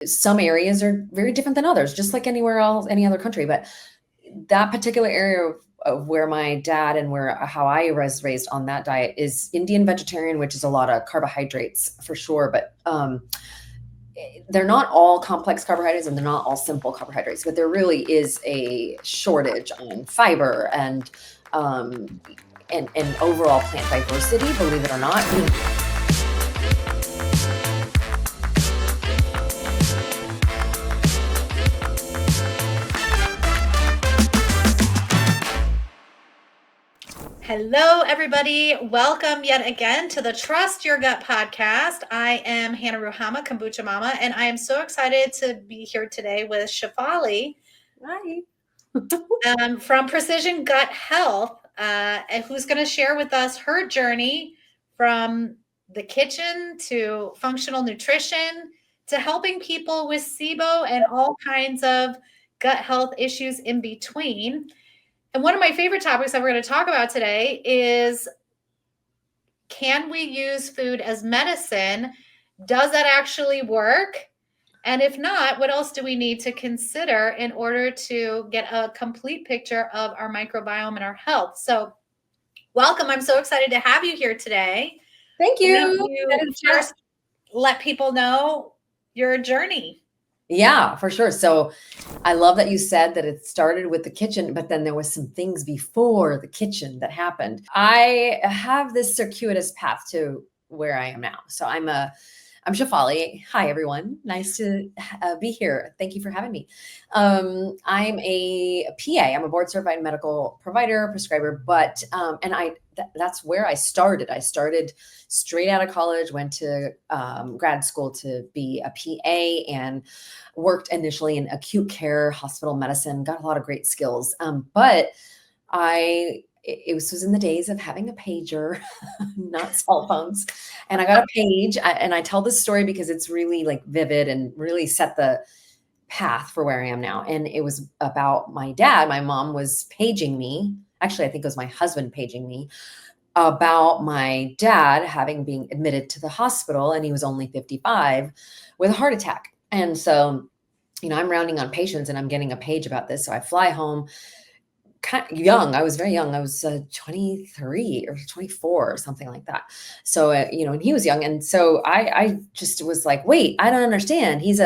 Some areas are very different than others, just like anywhere else, any other country. But that particular area of where my dad and how I was raised on that diet is Indian vegetarian, which is a lot of carbohydrates for sure. But they're not all complex carbohydrates and they're not all simple carbohydrates, but there really is a shortage on fiber and overall plant diversity, believe it or not. Hello, everybody. Welcome yet again to the Trust Your Gut podcast. I am Hannah Ruhama, Kombucha Mama, and I am so excited to be here today with Shefaly. Hi. From Precision Gut Health, who's going to share with us her journey from the kitchen to functional nutrition to helping people with SIBO and all kinds of gut health issues in between. And one of my favorite topics that we're going to talk about today is, can we use food as medicine? Does that actually work? And if not, what else do we need to consider in order to get a complete picture of our microbiome and our health? So welcome. I'm so excited to have you here today. Thank you. You first let people know your journey. Yeah, for sure. So I love that you said that it started with the kitchen, but then there was some things before the kitchen that happened. I have this circuitous path to where I am now. So I'm Shefaly. Hi, everyone. Nice to be here. Thank you for having me. I'm a PA. I'm a board certified medical provider, prescriber, but that's where I started. I started straight out of college, went to grad school to be a PA and worked initially in acute care, hospital medicine, got a lot of great skills. But it was in the days of having a pager, not cell phones. And I got a page, and I tell this story because it's really like vivid and really set the path for where I am now. And it was about my dad. My mom was paging me. Actually, I think it was my husband paging me about my dad having been admitted to the hospital, and he was only 55 with a heart attack. And so, I'm rounding on patients and I'm getting a page about this. So I fly home kind of young. I was very young. I was 23 or 24 or something like that. So, and he was young. And so I just was like, wait, I don't understand. He's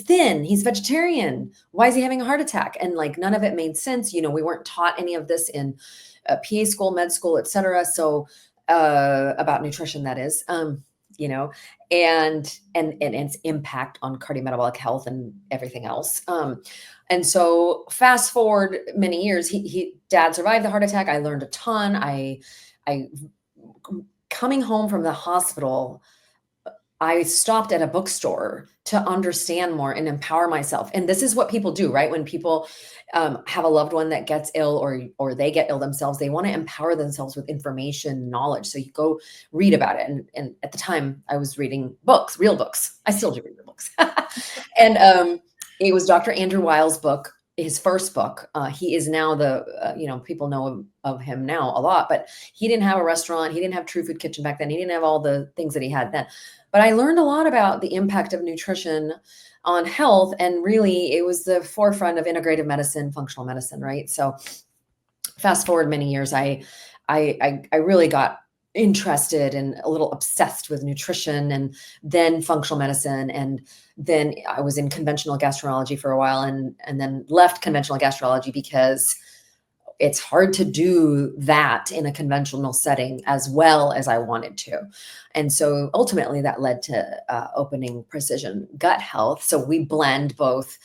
thin, he's vegetarian. Why is he having a heart attack? And like, none of it made sense. We weren't taught any of this in PA school, med school, et cetera. So, about nutrition, that is, and its impact on cardiometabolic health and everything else. And so fast forward many years, dad survived the heart attack. I learned a ton. I coming home from the hospital, I stopped at a bookstore to understand more and empower myself. And this is what people do, right? When people have a loved one that gets ill or they get ill themselves, they want to empower themselves with information, knowledge. So you go read about it. And at the time I was reading books, real books. I still do read real books. And it was Dr. Andrew Weil's book, his first book. He is now people know of him now a lot, but he didn't have a restaurant. He didn't have True Food Kitchen back then. He didn't have all the things that he had then. But I learned a lot about the impact of nutrition on health. And really, it was the forefront of integrative medicine, functional medicine, right? So fast forward many years, I really got interested and a little obsessed with nutrition, and then functional medicine. And then I was in conventional gastroenterology for a while, and then left conventional gastroenterology because it's hard to do that in a conventional setting as well as I wanted to. And so ultimately that led to opening Precision Gut Health. So we blend both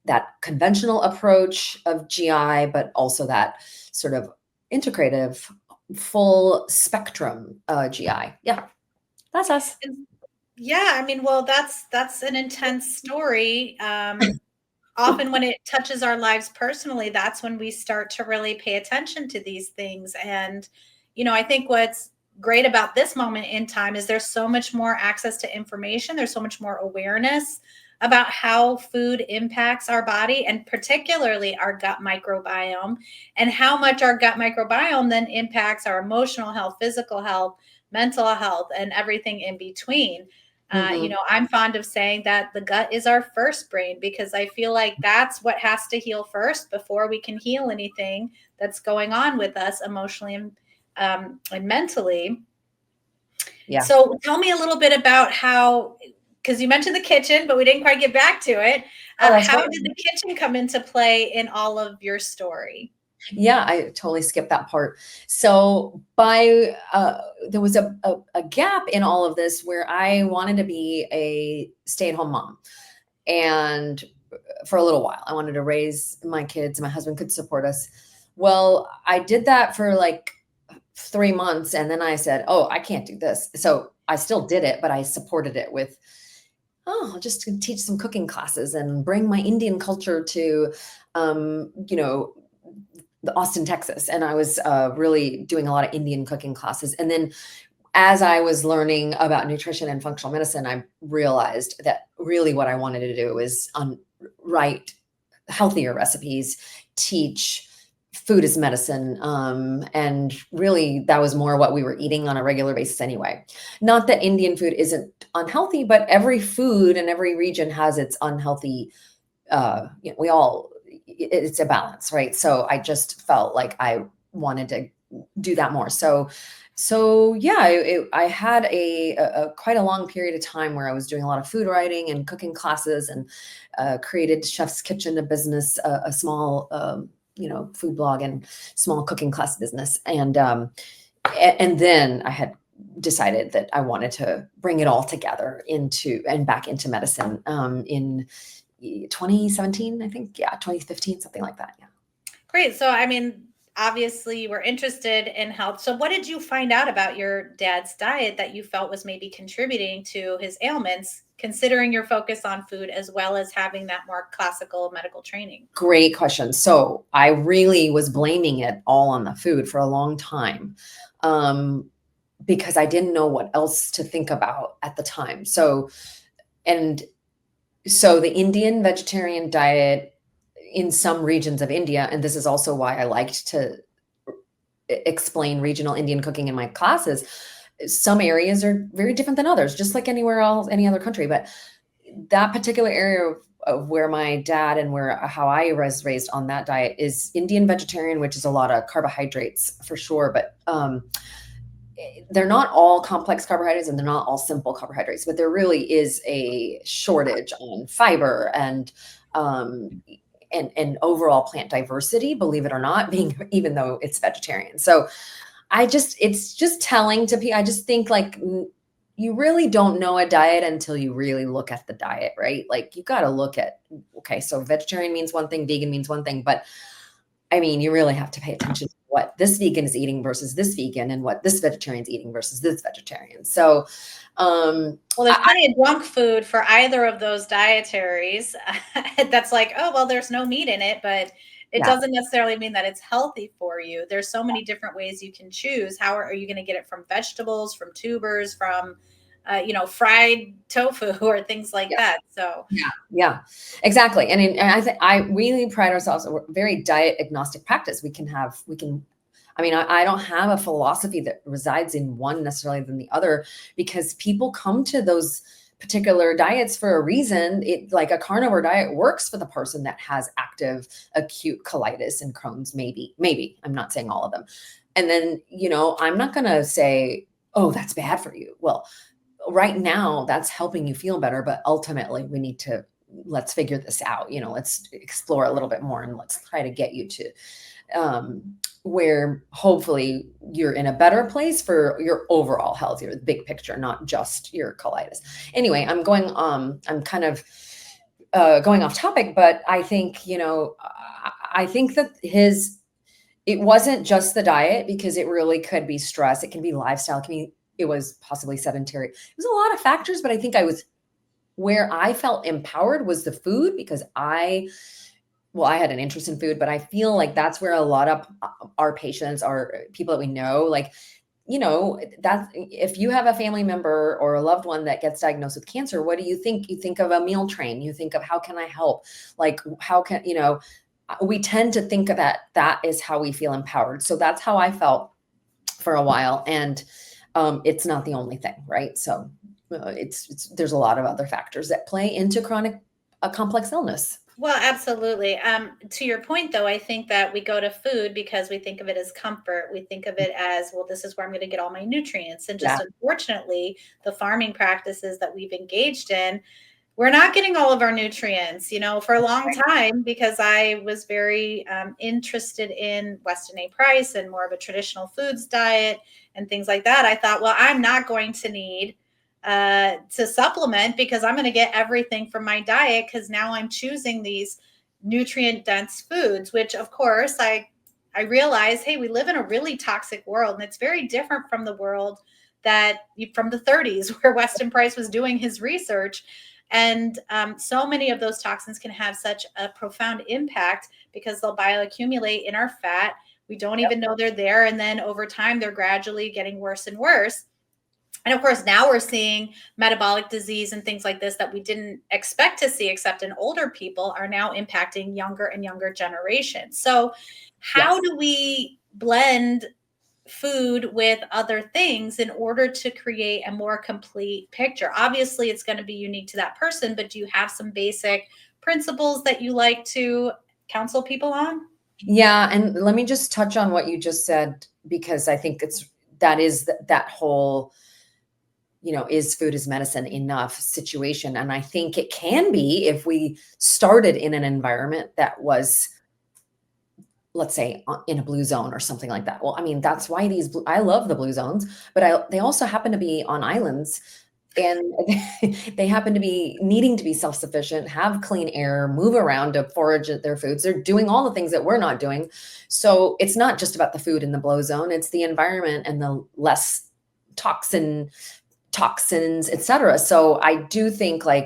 that conventional approach of GI, but also that sort of integrative, full spectrum GI. Yeah, that's us. Yeah, I mean, well, that's an intense story. Often when it touches our lives personally, that's when we start to really pay attention to these things. And, I think what's great about this moment in time is there's so much more access to information. There's so much more awareness about how food impacts our body, and particularly our gut microbiome, and how much our gut microbiome then impacts our emotional health, physical health, mental health, and everything in between. Mhm. I'm fond of saying that the gut is our first brain because I feel like that's what has to heal first before we can heal anything that's going on with us emotionally and mentally. Yeah. So tell me a little bit about how, because you mentioned the kitchen, but we didn't quite get back to it. Oh, that's How right. did the kitchen come into play in all of your story? Yeah, I totally skipped that part. So there was a gap in all of this where I wanted to be a stay-at-home mom. And for a little while, I wanted to raise my kids. My husband could support us. Well, I did that for like 3 months. And then I said, oh, I can't do this. So I still did it, but I supported it with, oh, I'll just teach some cooking classes and bring my Indian culture to, you know, the Austin, Texas. And I was really doing a lot of Indian cooking classes. And then as I was learning about nutrition and functional medicine, I realized that really what I wanted to do was write healthier recipes, teach food as medicine. And really, that was more what we were eating on a regular basis anyway. Not that Indian food isn't unhealthy, but every food in every region has its unhealthy, we all, it's a balance, right? So I just felt like I wanted to do that more. So yeah, I had a quite a long period of time where I was doing a lot of food writing and cooking classes, and created Chef's Kitchen, a business, a small, food blog and small cooking class business. And then I had decided that I wanted to bring it all together into and back into medicine, in 2017, I think. Yeah, 2015, something like that. Yeah. Great. So, I mean, obviously, you were interested in health. So, what did you find out about your dad's diet that you felt was maybe contributing to his ailments, considering your focus on food as well as having that more classical medical training? Great question. So I really was blaming it all on the food for a long time, um, because I didn't know what else to think about at the time. And so the Indian vegetarian diet in some regions of India, and this is also why I liked to explain regional Indian cooking in my classes. Some areas are very different than others, just like anywhere else, any other country. But that particular area of where my dad and where how I was raised on that diet is Indian vegetarian, which is a lot of carbohydrates for sure. But they're not all complex carbohydrates and they're not all simple carbohydrates, but there really is a shortage on fiber um, and overall plant diversity, believe it or not, being even though it's vegetarian. So it's just telling to people. I just think like you really don't know a diet until you really look at the diet, right? Like you got to look at, okay, so vegetarian means one thing, vegan means one thing, but I mean, you really have to pay attention to what this vegan is eating versus this vegan and what this vegetarian is eating versus this vegetarian. So, Well, there's plenty of junk food for either of those dietaries that's like, oh, well, there's no meat in it, but it yeah, doesn't necessarily mean that it's healthy for you. There's so many different ways you can choose. How are you going to get it from vegetables, from tubers, from, fried tofu or things like yeah. that? So, Yeah, exactly. And I think I really pride ourselves. We're a very diet agnostic practice. I mean, I don't have a philosophy that resides in one necessarily than the other, because people come to those particular diets for a reason. It like a carnivore diet works for the person that has active acute colitis and Crohn's, maybe. I'm not saying all of them. And then, I'm not going to say, oh, that's bad for you. Well, right now that's helping you feel better, but ultimately let's figure this out. Let's explore a little bit more and let's try to get you to where hopefully you're in a better place for your overall health, your big picture, not just your colitis. Anyway, I'm kind of going off topic, but I think, I think that it wasn't just the diet, because it really could be stress. It can be lifestyle. It was possibly sedentary. It was a lot of factors, but I think where I felt empowered was the food, because I had an interest in food, but I feel like that's where a lot of our patients, our people that we know, like, that if you have a family member or a loved one that gets diagnosed with cancer, what do you think? You think of a meal train. You think of, how can I help? Like, how can, we tend to think of that is how we feel empowered. So that's how I felt for a while. And it's not the only thing, right? So there's a lot of other factors that play into chronic complex illness. Well, absolutely. To your point, though, I think that we go to food because we think of it as comfort. We think of it as, well, this is where I'm going to get all my nutrients. And Yeah. just unfortunately, the farming practices that we've engaged in, we're not getting all of our nutrients, for a long time, because I was very interested in Weston A. Price and more of a traditional foods diet and things like that. I thought, well, I'm not going to need to supplement because I'm going to get everything from my diet, because now I'm choosing these nutrient dense foods, which of course I realize, hey, we live in a really toxic world, and it's very different from the world from the 30s where Weston Price was doing his research. And so many of those toxins can have such a profound impact because they'll bioaccumulate in our fat. We don't even know they're there. And then over time, they're gradually getting worse and worse. And of course, now we're seeing metabolic disease and things like this that we didn't expect to see, except in older people, are now impacting younger and younger generations. So how Yes. do we blend food with other things in order to create a more complete picture? Obviously, it's going to be unique to that person, but do you have some basic principles that you like to counsel people on? Yeah, and let me just touch on what you just said, because I think that whole, is food is medicine enough situation. And I think it can be if we started in an environment that was, let's say, in a blue zone or something like that. Well, I mean, that's why I love the blue zones, but they also happen to be on islands, and they happen to be needing to be self-sufficient, have clean air, move around to forage their foods. They're doing all the things that we're not doing. So it's not just about the food in the blue zone, it's the environment and the less toxins, etc. So I do think, I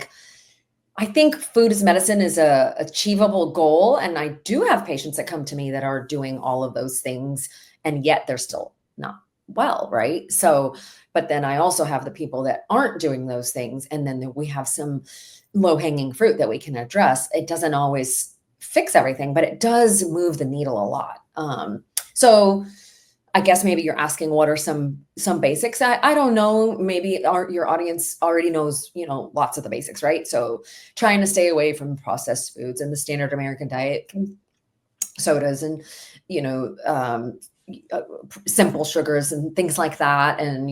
think food is medicine is a achievable goal. And I do have patients that come to me that are doing all of those things, and yet they're still not well, right? So, but then I also have the people that aren't doing those things. And then we have some low hanging fruit that we can address. It doesn't always fix everything, but it does move the needle a lot. So I guess maybe you're asking what are some basics. I don't know. Maybe your audience already knows, lots of the basics, right? So trying to stay away from processed foods and the standard American diet, sodas and, simple sugars and things like that. And,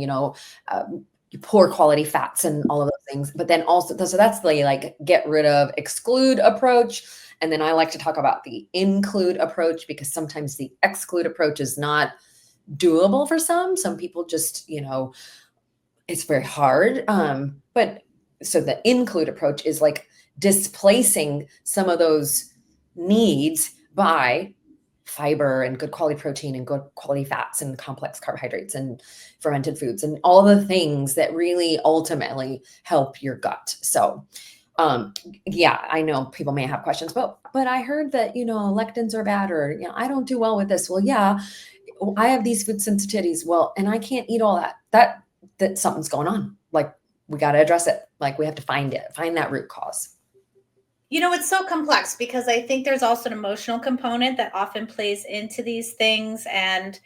poor quality fats and all of those things. But then also, so that's the get rid of, exclude approach. And then I like to talk about the include approach, because sometimes the exclude approach is not doable for some people. Just, it's very hard. But so the include approach is displacing some of those needs by fiber and good quality protein and good quality fats and complex carbohydrates and fermented foods and all the things that really ultimately help your gut. So yeah, I know people may have questions, but I heard that, lectins are bad, or, I don't do well with this. Well, yeah, I have these food sensitivities. Well, and I can't eat all that something's going on. We got to address it. We have to find that root cause. It's so complex because I think there's also an emotional component that often plays into these things. And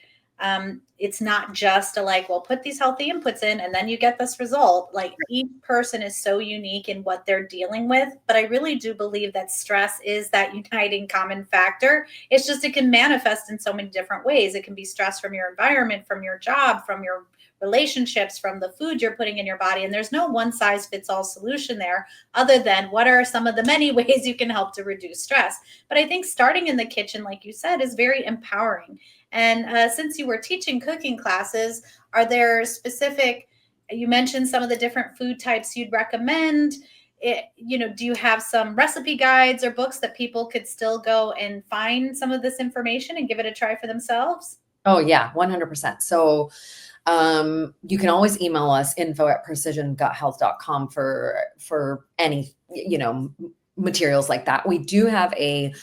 it's not just well, put these healthy inputs in and then you get this result. Each person is so unique in what they're dealing with. But I really do believe that stress is that uniting common factor. It's just, it can manifest in so many different ways. It can be stress from your environment, from your job, from your relationships, from the food you're putting in your body. And there's no one size fits all solution there, other than what are some of the many ways you can help to reduce stress. But I think starting in the kitchen, like you said, is very empowering. And since you were teaching cooking classes, are there specific, you mentioned some of the different food types you'd recommend? Do you have some recipe guides or books that people could still go and find some of this information and give it a try for themselves? Oh yeah, 100%. So you can always email us info@precisionguthealth.com for any, materials like that. We do have a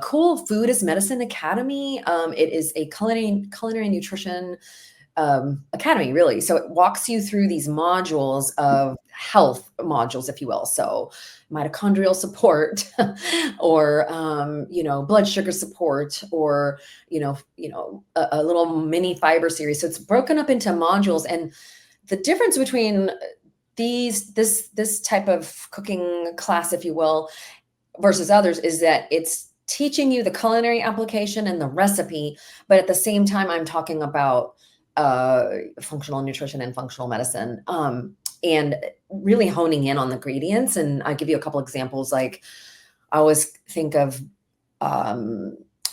cool Food is Medicine Academy. It is a culinary nutrition academy, really. So it walks you through these modules of health modules, if you will. So mitochondrial support, or blood sugar support, or a little mini fiber series. So it's broken up into modules, and the difference between this type of cooking class, if you will, versus others, is that it's teaching you the culinary application and the recipe, but at the same time, I'm talking about functional nutrition and functional medicine, and really honing in on the ingredients. And I give you a couple examples. Like I always think of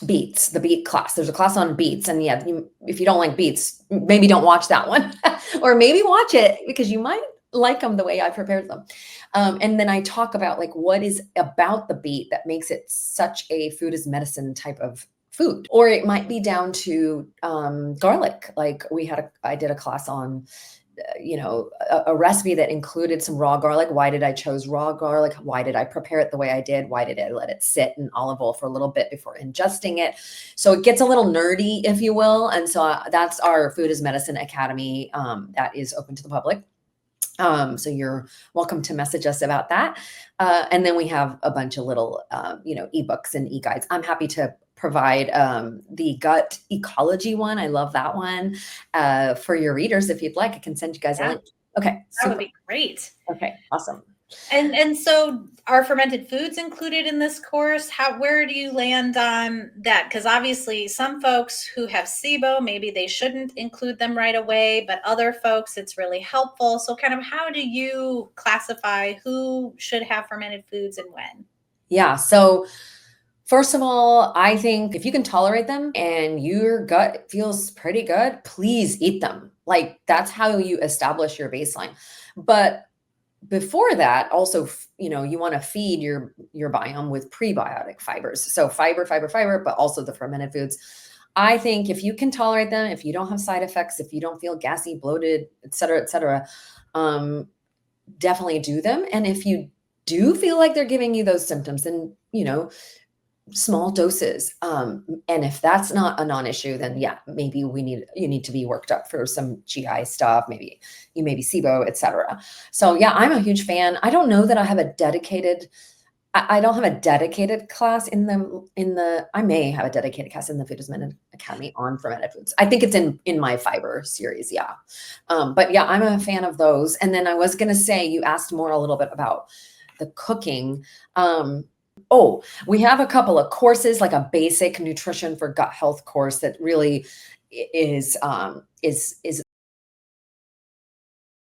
beets, the beet class. There's a class on beets, and yeah, if you don't like beets, maybe don't watch that one, or maybe watch it because you might like them the way I prepared them. And then I talk about like what is about the beet that makes it such a food as medicine type of food. Or it might be down to garlic. Like I did a class on a recipe that included some raw garlic. Why did I choose raw garlic? Why did I prepare it the way I did? Why did I let it sit in olive oil for a little bit before ingesting it? So it gets a little nerdy, if you will. And so that's our Food as Medicine Academy that is open to the public. So you're welcome to message us about that. And then we have a bunch of little, ebooks and e-guides. I'm happy to provide the gut ecology one. I love that one for your readers. If you'd like, I can send you guys a link. Okay. That would be great. Okay. Awesome. And so are fermented foods included in this course? Where do you land on that? Because obviously some folks who have SIBO, maybe they shouldn't include them right away, but other folks it's really helpful. So kind of how do you classify who should have fermented foods and when? Yeah. So first of all, I think if you can tolerate them and your gut feels pretty good, please eat them. Like that's how you establish your baseline. But before that, also, you want to feed your biome with prebiotic fibers. So fiber, but also the fermented foods. I think if you can tolerate them, if you don't have side effects, if you don't feel gassy, bloated, et cetera, definitely do them. And if you do feel like they're giving you those symptoms, then, small doses. And if that's not a non-issue, then yeah, maybe you need to be worked up for some GI stuff. Maybe you may be SIBO, et cetera. So yeah, I'm a huge fan. I don't know that I have a dedicated, I don't have a dedicated class I may have a dedicated class in the Food as Medicine Academy on fermented foods. I think it's in my fiber series. Yeah. But yeah, I'm a fan of those. And then I was going to say, you asked more a little bit about the cooking. We have a couple of courses, like a basic nutrition for gut health course that really is